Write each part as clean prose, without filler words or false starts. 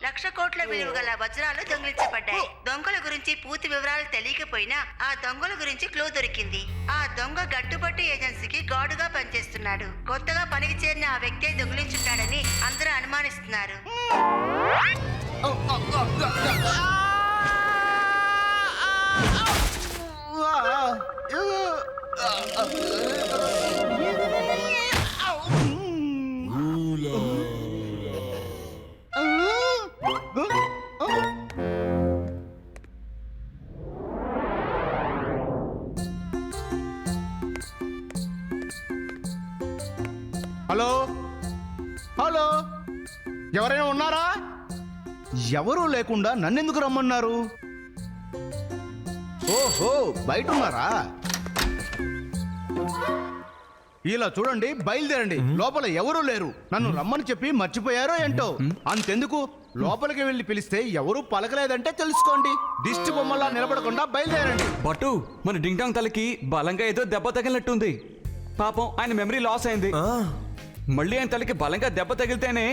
లక్ష కోట్ల విలువ గల వజ్రాలు దొంగిలించబడ్డాయి. దొంగల గురించి పూర్తి వివరాలు తెలియకపోయినా ఆ దొంగల గురించి క్లూ దొరికింది. ఆ దొంగ గట్టుబట్టు ఏజెన్సీకి గార్డుగా పనిచేస్తున్నాడు. కొత్తగా పనికి చేరిన ఆ వ్యక్తే దొంగిలించుంటాడని అందరూ అనుమానిస్తున్నారు. హలో హలో, ఎవరైనా ఉన్నారా? ఎవరూ లేకుండా నన్నెందుకు రమ్మన్నారు? ఓహో, బయట ఉన్నారా? ఇలా చూడండి, బయలుదేరండి. లోపల ఎవరూ లేరు. నన్ను రమ్మని చెప్పి మర్చిపోయారో ఏంటో. అంతెందుకు, లోపలికి వెళ్ళి పిలిస్తే ఎవరూ పలకలేదంటే తెలుసుకోండి. దిష్టి బొమ్మలా నిలబడకుండా బయలుదేరండి. బట్టు, మన డింగ్టాంగ్ తలకి బలంగా ఏదో దెబ్బ తగిలినట్టుంది. పాపం ఆయన మెమరీ లాస్ అయింది. మళ్ళీ ఆయన తలకి బలంగా దెబ్బ తగిలితేనే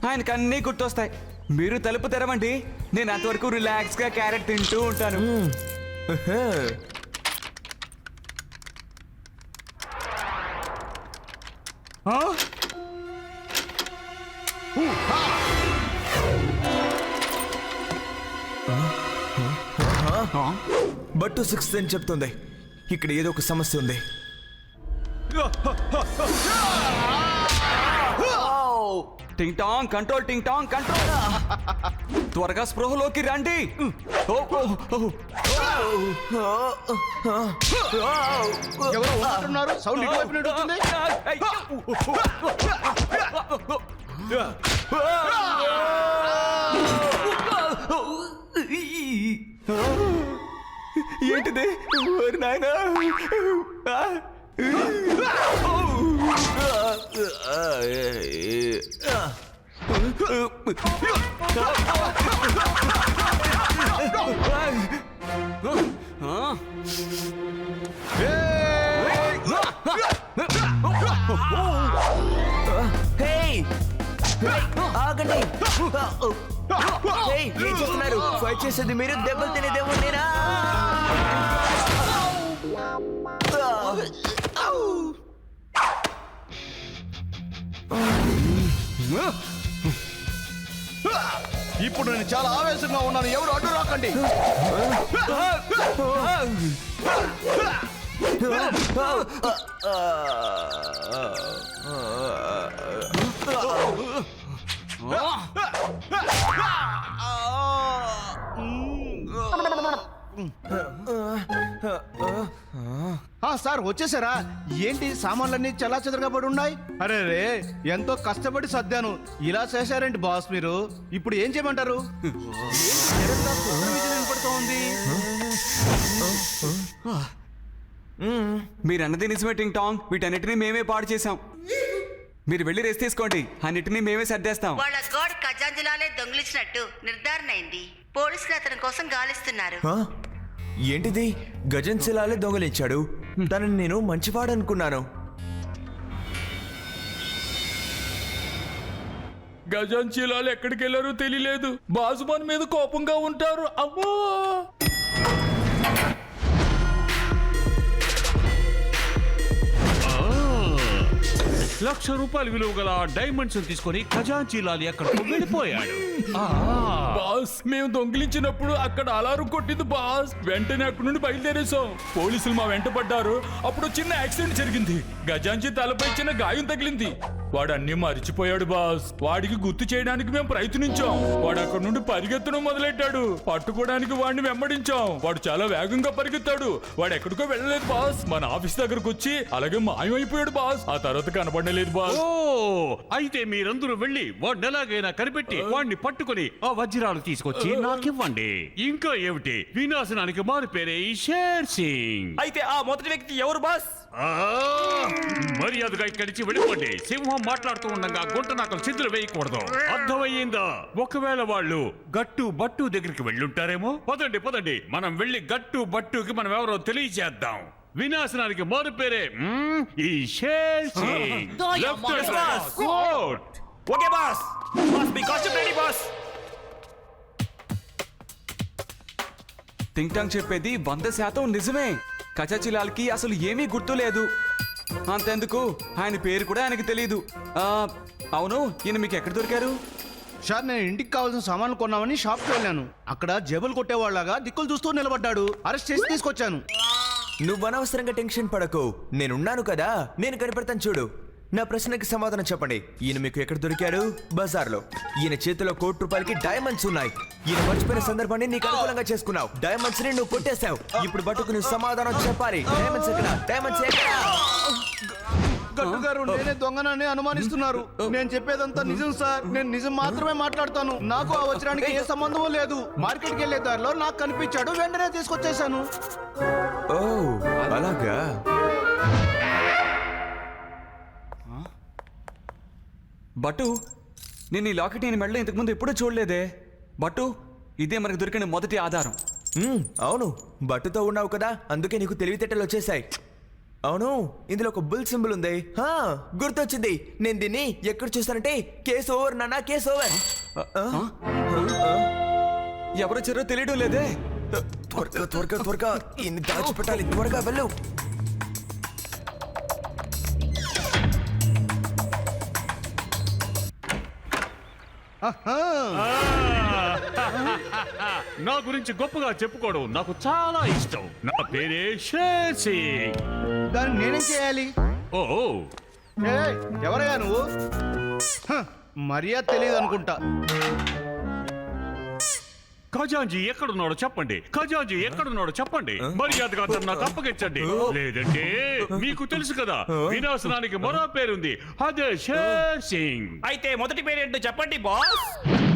ఆయనకు అన్నీ గుర్తొస్తాయి. మీరు తలుపు తెరవండి, నేను అంతవరకు రిలాక్స్ గా క్యారెట్ తింటూ ఉంటాను. బట్టు 6th అని చెప్తుంది. ఇక్కడ ఏదో ఒక సమస్య ఉంది. టింగ్ టాంగ్ కంట్రోల్, టింగ్ టాంగ్ కంట్రోల్. త్వరగా స్పృహలోకి రండి. ఎవరో ఉన్నట్టున్నారు. సౌండ్ ఇటువైపు నుండి వస్తుంది. ఏంటిది? నాయనా, ఆగండి. ఏం చేస్తున్నారు? ఫైట్ చేసేది మీరు, దెబ్బలు తినేదేమో నేనా? ఇప్పుడు నేను చాలా ఆవేశంగా ఉన్నాను. ఎవరు అడ్డు రాకండి. సార్ వచ్చేసారా? ఏంటి సామాన్లన్నీ చల్లా చెదరగా పడి ఉన్నాయి? అరే రే, ఎంతో కష్టపడి సర్దాను. ఇలా చేశారేంటి బాస్ మీరు? ఇప్పుడు ఏం చేయమంటారు? మీరన్నది నిజమే టింగ్ టాంగ్. వీటన్నిటినీ మేమే పాడు చేసాం. మీరు వెళ్ళి రెస్ట్ తీసుకోండి, అన్నిటినీ మేమే సర్దేస్తాం. వాళ్ళ గాడ్ ఖజాంజులాలే దొంగిలించినట్టు నిర్ధారణ అయింది. పోలీసులు అతని కోసం గాలిస్తున్నారు. ఏంటిది? గజన్ శిలాలే దొంగలించాడు. తనని నేను మంచివాడనుకున్నాను. గజన్ చీలాలు ఎక్కడికి వెళ్ళారో తెలియలేదు. బాసుమాన్ మీద కోపంగా ఉంటారు. అమ్మో, ₹1,00,000 విలువ గల డైమండ్స్ తీసుకొని ఖజాంచీ లాలి అక్కడికి వెళ్ళిపోయాడు. బాస్ మేము దొంగిలించినప్పుడు అక్కడ అలారం కొట్టింది బాస్. వెంటనే అక్కడి నుండి బయలుదేరేసాం. పోలీసులు మా వెంట పడ్డారు. అప్పుడు చిన్న యాక్సిడెంట్ జరిగింది. గజాంచి తలపై చిన్న గాయం తగిలింది. వాడు అన్ని మరిచిపోయాడు బాస్. వాడికి గుర్తు చేయడానికి మేము ప్రయత్నించాం. వాడు అక్కడ నుండి పరిగెత్తడం మొదలెట్టాడు. పట్టుకోవడానికి వాడిని వెంబడించాం. వాడు చాలా వేగంగా పరిగెత్తాడు. వాడు ఎక్కడికో వెళ్ళలేదు బాస్. మన ఆఫీస్ దగ్గరకు వచ్చి అలాగే మాయమైపోయాడు బాస్. ఆ తర్వాత కనపడలేదు బాస్. ఓ అయితే మీరందరూ వెళ్ళి వాడిని ఎలాగైనా కనిపెట్టి వాడిని పట్టుకొని ఆ వజ్రాలు తీసుకొచ్చి నాకివ్వండి. ఇంకా ఏమిటి, వినాశనానికి మారు పేరే ఈ షేర్ సింగ్. అయితే ఆ మొదటి వ్యక్తి ఎవరు బాస్? మర్యాదగా ఇక్కడి నుంచి వెళ్ళిపోండి. సింహం మాట్లాడుతూ ఉండగా గుంట నాకలు చిందులు వేయకూడదు. అర్థమయ్యిందా? ఒకవేళ వాళ్ళు గట్టు బట్టు దగ్గరికి వెళ్ళుంటారేమో. పదండి పదండి, మనం వెళ్ళి గట్టు బట్టుకి మనం ఎవరో తెలియజేద్దాం. వినాశనానికి మారు పేరే ఈ share Singh. Left and right. Good. Okay boss. Boss me costume ready boss. టింగ్ టాంగ్ చెప్పేది 100% నిజమే. కచాచిలాల్కి అసలు ఏమీ గుర్తు లేదు. అంతెందుకు, ఆయన పేరు కూడా ఆయనకి తెలియదు. అవును, ఈయన మీకు ఎక్కడ దొరికారు? సార్, నేను ఇంటికి కావాల్సిన సామాన్లు కొన్నామని షాప్కి వెళ్ళాను. అక్కడ జేబులు కొట్టేవాళ్ళగా దిక్కులు చూస్తూ నిలబడ్డాడు. అరెస్ట్ చేసి తీసుకొచ్చాను. నువ్వు అనవసరంగా టెన్షన్ పడకు. నేనున్నాను కదా, నేను కనిపెడతాను చూడు. నా ప్రశ్నకి సమాధానం చెప్పండి. ఈయన మీకు ఎక్కడ దొరికాడు? బజార్లో. ఈయన చేతిలో ₹1,00,00,000 డైమండ్స్ ఉన్నాయి. ఈయన మర్చిపోయిన సందర్భాన్ని నీకు అనుకూలంగా చేసుకున్నావు. డైమండ్స్ ని నువ్వు కొట్టేశావు. ఇప్పుడు బట్టుకు నువ్వు సమాధానం చెప్పాలి. డైమండ్స్ ఎక్కడ? డైమండ్స్ ఎక్కడ? గట్టు గారు, నేనే దొంగనని అనుమానిస్తున్నారు. నేను చెప్పేదంతా నిజం సార్. నేను నిజం మాత్రమే మాట్లాడతాను. నాకు ఆ వజ్రానికి ఏ సంబంధం లేదు. మార్కెట్కి వెళ్ళే దారిలో నాకు కనిపించాడు, వెంటనే తీసుకొచ్చేసాను. ఓ అలాగా. బట్టు, నేను ఈ లాకెట్ నేను మెడలో ఇంతకుముందు ఎప్పుడూ చూడలేదే. బట్టు, ఇదే మనకు దొరికిన మొదటి ఆధారం. అవును, బట్టుతో ఉన్నావు కదా, అందుకే నీకు తెలివితేటలు వచ్చేసాయి. అవును, ఇందులో ఒక బుల్ సింబల్ ఉంది. గుర్తొచ్చింది. నేను దీన్ని ఎక్కడ చూస్తానంటే కేసు ఓవర్ నాన్న, కేసు ఓవర్. ఎవరొచ్చారో తెలియడం లేదే. త్వరగా త్వరగా త్వరగా ఇన్ని దాచిపెట్టాలి. త్వరగా వెళ్ళు. నా గురించి గొప్పగా చెప్పుకోవడం నాకు చాలా ఇష్టం. నా పేరే షేర్ సింగ్. దాన్ని నేనేం చేయాలి? ఓ ఏయ్, ఎవరయ్యా నువ్వు? మర్యాద తెలియదు అనుకుంటా. ఖజాంజీ ఎక్కడున్నాడో చెప్పండి. ఖజాంజీ ఎక్కడున్నాడో చెప్పండి. మర్యాదగా అతను నాకు అప్పగించండి. లేదంటే మీకు తెలుసు కదా, వినాశనానికి మరో పేరుంది, అదే షేర్ సింగ్. అయితే మొదటి పేరేంటో చెప్పండి బాస్.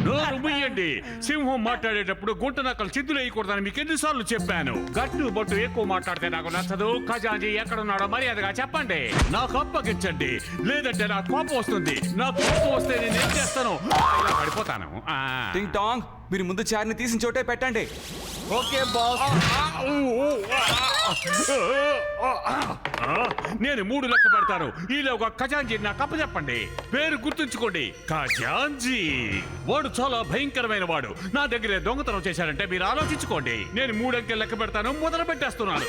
నోరు ముయ్యండి. సింహం మాట్లాడేటప్పుడు గుంట నక్కలు చిందులు వేయకూడదని మీకు ఎన్నిసార్లు చెప్పాను. గట్టు బొట్టు ఎక్కువ మాట్లాడితే నాకు నచ్చదు. ఖజాంజీ ఎక్కడున్నాడో మర్యాదగా చెప్పండి. నాకు అప్పగించండి, లేదంటే నాకు కోపం వస్తుంది. నాకు కోపం వస్తే నేను ఏం చేస్తాను? ఇలా పడిపోతాను. టింగ్ టాంగ్, మీరు ముందు చార్ని తీసిన చోటే పెట్టండి. Okay boss. నేను 3 లెక్క పెడతాను. ఈలోగా ఖజాంజీ నాకు అప్పచెప్పండి. పేరు గుర్తుంచుకోండి, ఖజాంజీ. వాడు చాలా భయంకరమైన వాడు. నా దగ్గరే దొంగతనం చేశారంటే మీరు ఆలోచించుకోండి. నేను 3 అంకెలు లెక్క పెడతాను. మొదలు పెట్టేస్తున్నాను.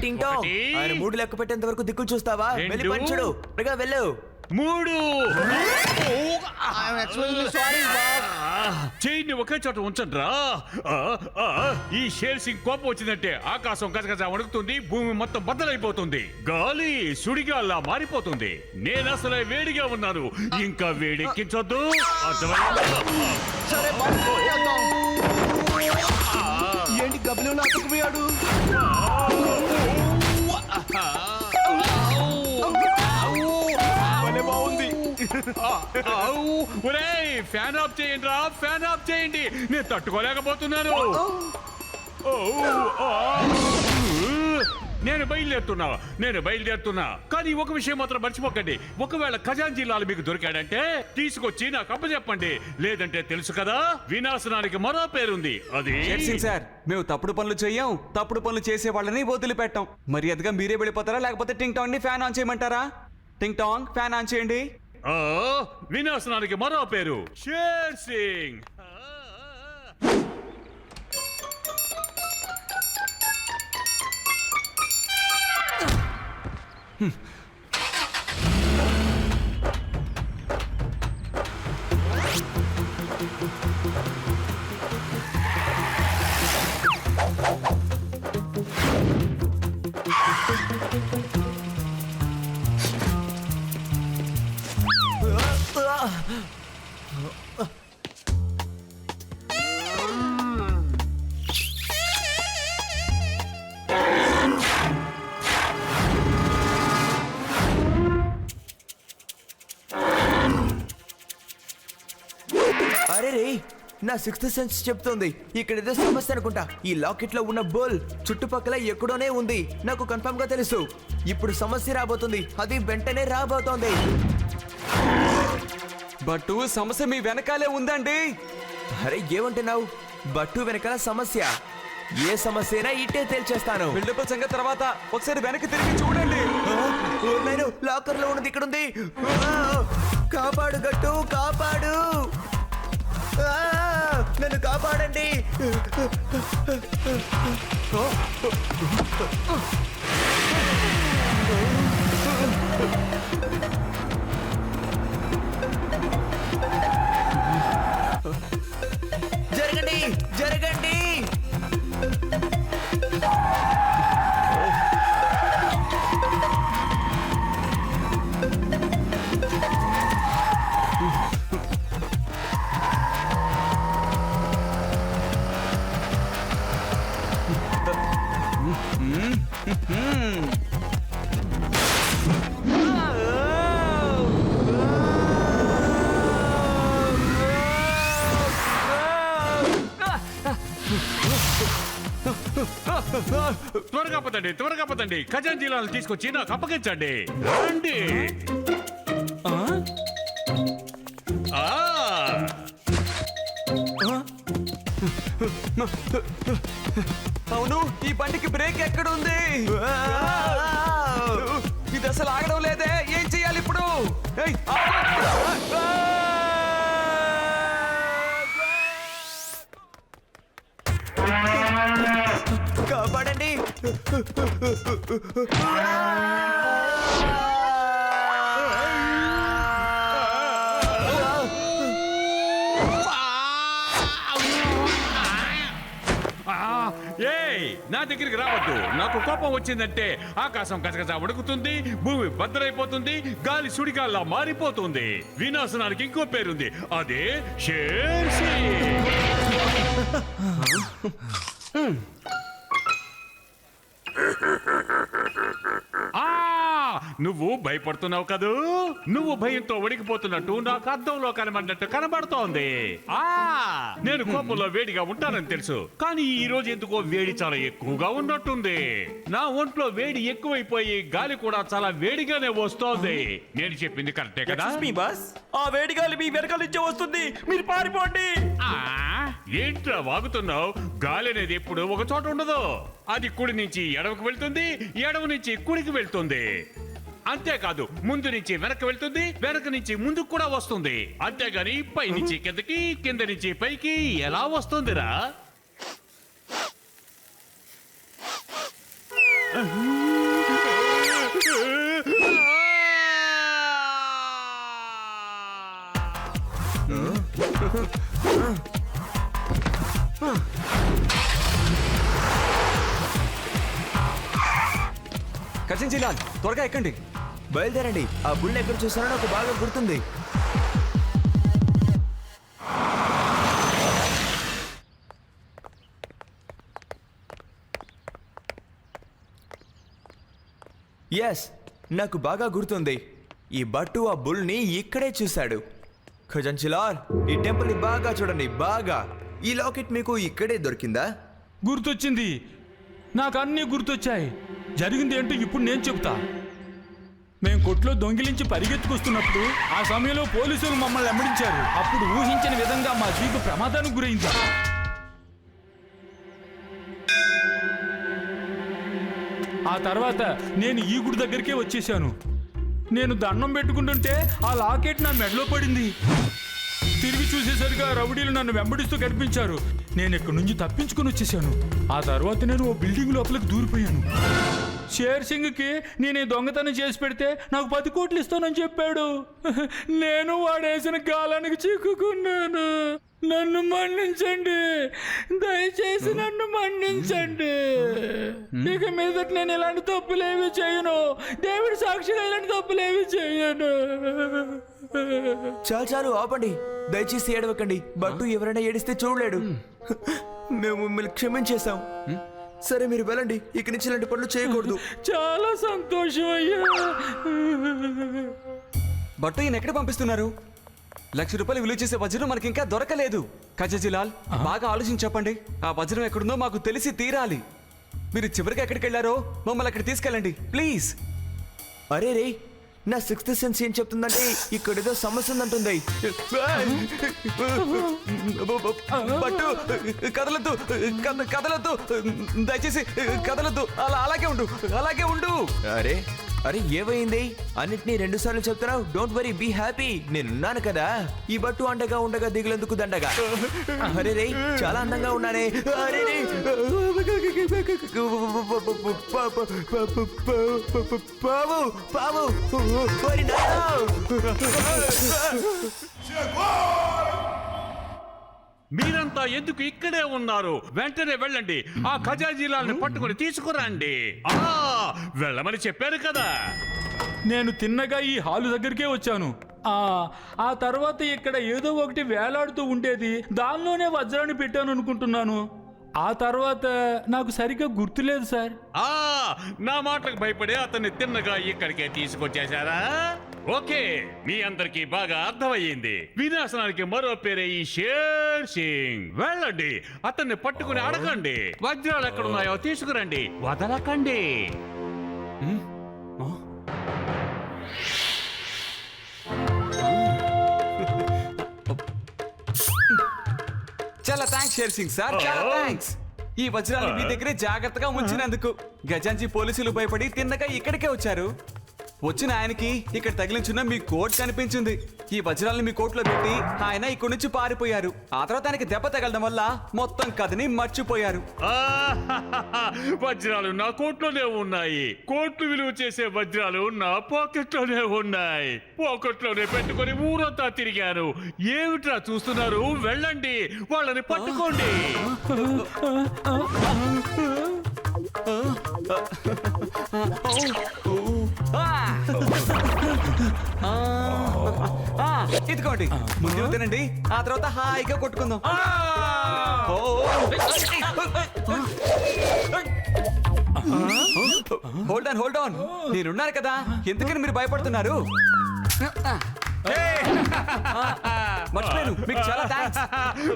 టింగ్ టాంగ్, ఆయన 3 లెక్క పెట్టేంత వరకు దిక్కులు చూస్తావా? వెళ్ళి పని చూడు. త్వరగా వెళ్ళు. 3. Sorry boss. చెయ్యిని ఒకే చోట ఉంచండ్రా. ఈ షేర్ సింగ్ కోపం వచ్చిందంటే ఆకాశం గజగజ వణుకుతుంది, భూమి మొత్తం బద్దలైపోతుంది, గాలి సుడిగాల్లా మారిపోతుంది. నేను అసలే వేడిగా ఉన్నాను, ఇంకా వేడెక్కించొద్దు. సరే బాస్, చేద్దాం. ఏంటి గబ్బిలో అతుకుపోయాడు? బాగుంది. ఫ్యాన్ ఆఫ్ చేయండి రా, ఫ్యాన్ ఆఫ్ చేయండి. నేను తట్టుకోలేకపోతున్నాను. నేను బయలుదేరుతున్నా. కానీ ఒక విషయం మాత్రం మర్చిపోకండి. ఒకవేళ ఖజాంజీ లాల్ మీకు దొరికాడంటే తీసుకొచ్చి నాకు అప్పచెప్పండి. లేదంటే తెలుసు కదా, వినాశనానికి మరో పేరుంది, అది షేర్ సింగ్ సార్, మేము తప్పుడు పనులు చెయ్యం. తప్పుడు పనులు చేసే వాళ్ళని వదిలిపెట్టాం. మర్యాదగా మీరే వెళ్ళిపోతారా, లేకపోతే టింగ్ టాంగ్ ని ఫ్యాన్ ఆన్ చేయమంటారా? టింగ్ టాంగ్, ఫ్యాన్ ఆన్ చేయండి. వినాశనానికి మరో పేరు షేర్ సింగ్. అరే రే, నా సిక్స్త్ సెన్స్ చెప్తోంది ఇక్కడ ఏదో సమస్య అనుకుంటా. ఈ లాకెట్ లో ఉన్న బోల్ చుట్టుపక్కల ఎక్కడోనే ఉంది. నాకు కన్ఫర్మ్ గా తెలుసు ఇప్పుడు సమస్య రాబోతుంది. అది వెంటనే రాబోతోంది. బట్టు సమస్య మీ వెనకాలే ఉందండి. అరే ఏమంటున్నావు? బట్టు వెనకాల సమస్య? ఏ సమస్య అయినా ఇట్టే తేల్చేస్తాను. బిల్డప్ సంగతి తర్వాత ఒకసారి వెనక్కి తిరిగి చూడండి. నేను లాకర్ లో ఉన్నది ఇక్కడ ఉంది. కాపాడు గట్టు, కాపాడు. నన్ను కాపాడండి. జరగండి, జరగండి. త్వరగా పదండి, త్వరగా పదండి. ఖజాంచీలను తీసుకొచ్చి నాకు అప్పగించండి. రండి. ఆ. అవును, ఈ బండికి బ్రేక్ ఎక్కడుంది? ఇది అసలు ఆగడం లేదే. ఏం చెయ్యాలి ఇప్పుడు? ఏయ్, ఆగు! కాపాడండి. ఏయ్, నా దగ్గరికి రావద్దు. నాకు కోపం వచ్చిందంటే ఆకాశం గజగజ ఉడుకుతుంది, భూమి బద్దలైపోతుంది, గాలి సుడిగాల్లా మారిపోతుంది. వినాశనానికి ఇంకో పేరుంది, అదే షేర్ సింగ్. ఆ, నువ్వు భయపడుతున్నావు కదూ? నువ్వు భయంతో వణికిపోతున్నట్టు నాకు అద్దంలో కనబడినట్టు కనబడుతోంది. ఆ, నేను కోపంలో వేడిగా ఉంటానని తెలుసు, కానీ ఈ రోజు ఎందుకో వేడి చాలా ఎక్కువగా ఉన్నట్టుంది. నా ఒంట్లో వేడి ఎక్కువైపోయి గాలి కూడా చాలా వేడిగానే వస్తోంది. నేను చెప్పింది కరెక్టే కదా? మీ బాస్, ఆ వేడి గాలి మీ వెనకాల నుంచే వస్తుంది. మీరు పారిపోండి. ఆ, ఏంట్రా వాగుతున్నావు? గాలి అనేది ఎప్పుడు ఒక చోట ఉండదు. అది కుడి నుంచి ఎడమకు వెళ్తుంది, ఎడమ నుంచి కుడికి వెళ్తుంది. అంతేకాదు, ముందు నుంచి వెనక్కి వెళ్తుంది, వెనక నుంచి ముందుకు కూడా వస్తుంది. అంతేగాని పై నుంచి కిందకి, కింద నుంచి పైకి ఎలా వస్తుందిరా? ఖజాంచీలాల్, త్వరగా ఎక్కండి. బయలుదేరండి. ఆ బుల్ని ఎక్కడ చూసానో నాకు బాగా గుర్తుంది. ఎస్, నాకు బాగా గుర్తుంది. ఈ బట్టు ఆ బుల్ని ఇక్కడే చూశాడు. ఖజాంచీలాల్, ఈ టెంపుల్ ని బాగా చూడండి, బాగా. ఈ లాకెట్ మీకు ఇక్కడే దొరికిందా? గుర్తొచ్చింది. నాకు అన్నీ గుర్తొచ్చాయి. జరిగింది ఏంటో ఇప్పుడు నేను చెప్తా. మేము కొట్లో దొంగిలించి పరిగెత్తుకొస్తున్నప్పుడు ఆ సమయంలో పోలీసులు మమ్మల్ని వెంబడించారు. అప్పుడు ఊహించిన విధంగా మా జీపు ప్రమాదానికి గురైంది. ఆ తర్వాత నేను ఈ గుడి దగ్గరికే వచ్చేసాను. నేను దండం పెట్టుకుంటుంటే ఆ లాకెట్ నా మెడలో పడింది. తిరిగి చూసేసరిగా రౌడీలు నన్ను వెంబడిస్తూ కనిపించారు. నేను ఇక్కడి నుంచి తప్పించుకుని వచ్చేసాను. ఆ తర్వాత నేను ఓ బిల్డింగ్ లోపలికి దూరిపోయాను. షేర్ సింగ్కి నేను ఈ దొంగతనం చేసి పెడితే నాకు 10 కోట్లు ఇస్తానని చెప్పాడు. నేను వాడేసిన గాలానికి చిక్కుకున్నాను. నన్ను మన్నించండి, దయచేసి నన్ను మన్నించండి. ఇక మీదట నేను ఇలాంటి తప్పులేవి చేయను. దేవుడి సాక్షిగా ఇలాంటి తప్పులేవి చేయను. చాలు చాలు ఆపండి, దయచేసి ఏడవకండి. బట్టు ఎవరైనా ఏడిస్తే చూడలేడు. మేము మిమ్మల్ని క్షమించేశాం. సరే మీరు వెళ్ళండి, ఇక నుంచి ఇలాంటి పనులు చేయకూడదు. చాలా సంతోషం అయ్యా. బట్టు ఈయన ఎక్కడ పంపిస్తున్నారు? ₹1,00,000 విలువ చేసే వజ్రం మనకి ఇంకా దొరకలేదు. ఖజాజీలాల్, బాగా ఆలోచించి చెప్పండి. ఆ వజ్రం ఎక్కడుందో మాకు తెలిసి తీరాలి. మీరు చివరికి ఎక్కడికి వెళ్ళారో మమ్మల్ని అక్కడ తీసుకెళ్ళండి ప్లీజ్. అరే రే, నా సిక్స్త్ సెన్స్ ఏం చెప్తుందంటే ఇక్కడ ఏదో సమస్య ఉందంటుంది. బట్టు కదలద్దు, కదలద్దు, దయచేసి కదలద్దు. అలాగే ఉండు. అరే అరే ఏమైంది? అన్నిటినీ 2 సార్లు చెప్తున్నావు. Don't worry, be happy. నేనున్నాను కదా. ఈ బట్టు అండగా ఉండగా దిగులందుకు దండగా. అరే రే, చాలా అందంగా ఉన్నానే. అరే రే, పావు పావు, ఓరి మీరంతా ఎందుకు ఇక్కడే ఉన్నారు? వెంటనే వెళ్ళండి, ఆ ఖజాజీలాల్ని పట్టుకొని తీసుకురండి. వెళ్ళమని చెప్పారు కదా. నేను తిన్నగా ఈ హాలు దగ్గరికే వచ్చాను. ఆ తర్వాత ఇక్కడ ఏదో ఒకటి వేలాడుతూ ఉండేది, దానిలోనే వజ్రాన్ని పెట్టాను అనుకుంటున్నాను. ఆ తర్వాత నాకు సరిగ్గా గుర్తులేదు సార్. నా మాటలకు భయపడి అతన్ని తిన్నగా ఇక్కడికే తీసుకొచ్చేశారా? ఓకే, మీ అందరికి బాగా అర్థమయ్యింది. వినాశనానికి మరో పేరే ఈ షేర్ సింగ్. వెళ్ళండి, అతన్ని పట్టుకుని అడగండి. వజ్రాలు ఎక్కడున్నాయో తీసుకురండి, వదలకండి. చాలా థ్యాంక్స్ షేర్ సింగ్ సార్, చాలా థ్యాంక్స్. ఈ వజ్రాలు మీ దగ్గరే జాగ్రత్తగా ఉంచినందుకు. గజాంజీ పోలీసులు భయపడి తిన్నగా ఇక్కడికే వచ్చారు. వచ్చిన ఆయనకి ఇక్కడ తగిలించున్న మీ కోట్ కనిపించింది. ఈ వజ్రాలను మీ కోట్లో పెట్టి ఆయన ఇక్కడి నుంచి పారిపోయారు. ఆ తర్వాత ఆయనకి దెబ్బ తగలడం వల్ల మొత్తం కథని మర్చిపోయారు. వజ్రాలు నా కోట్లోనే ఉన్నాయి. కోట్లు విలువ చేసే వజ్రాలు నా పాకెట్లోనే ఉన్నాయి. పాకెట్లోనే పెట్టుకొని ఊరంతా తిరిగారు. ఏమిట్రా చూస్తున్నారు? వెళ్ళండి, వాళ్ళని పట్టుకోండి. ఇదిగోండి, ముందు తినండి, ఆ తర్వాత హాయిగా కొట్టుకుందాం. హోల్డ్ ఆన్, నేనున్నాను కదా, ఎందుకని మీరు భయపడుతున్నారు? మర్చిపోయాను, మీకు చాలా థ్యాంక్స్.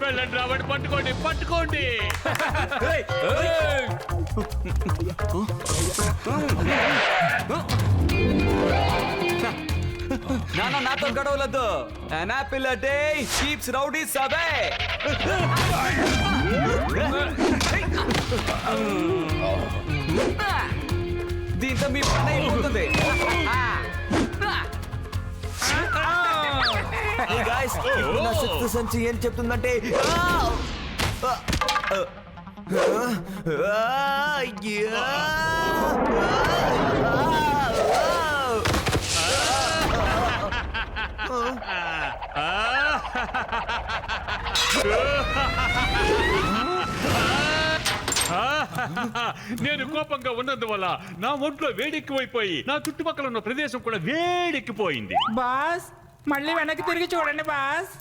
వెళ్ళండి, రావండి, పట్టుకోండి. నాతో గడవలద్దు. An apple a day keeps rowdies away. దీంతో మీ పని అయిపోతుంది. గాయ్స్, నా సిక్స్త్ సెన్స్ ఏం చెప్తుందంటే నేను కోపంగా ఉన్నందువల్ల నా ఒంట్లో వేడెక్కువైపోయి నా చుట్టుపక్కల ఉన్న ప్రదేశం కూడా వేడెక్కిపోయింది. బాస్, మళ్ళీ వెనక్కి తిరిగి చూడండి బాస్.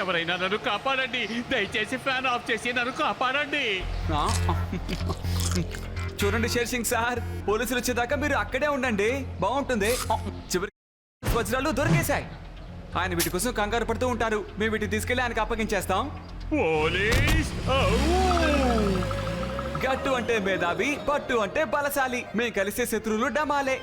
ఎవరైనా నన్ను కాపాడండి, దయచేసి ఫ్యాన్ ఆఫ్ చేసి నన్ను కాపాడండి. చూడండి షేర్ సింగ్ సార్, పోలీసులు వచ్చేదాకా మీరు అక్కడే ఉండండి, బాగుంటుంది. చివరికి వజ్రాలు దొరికేశాయి. ఆయన వీటి కోసం కంగారు పడుతూ ఉంటారు. మేము వీటిని తీసుకెళ్లి ఆయనకు అప్పగించేస్తాం. పోలీస్! గట్టు అంటే మేధావి, పట్టు అంటే బలశాలి. మేము కలిసే శత్రువులు డమాలే.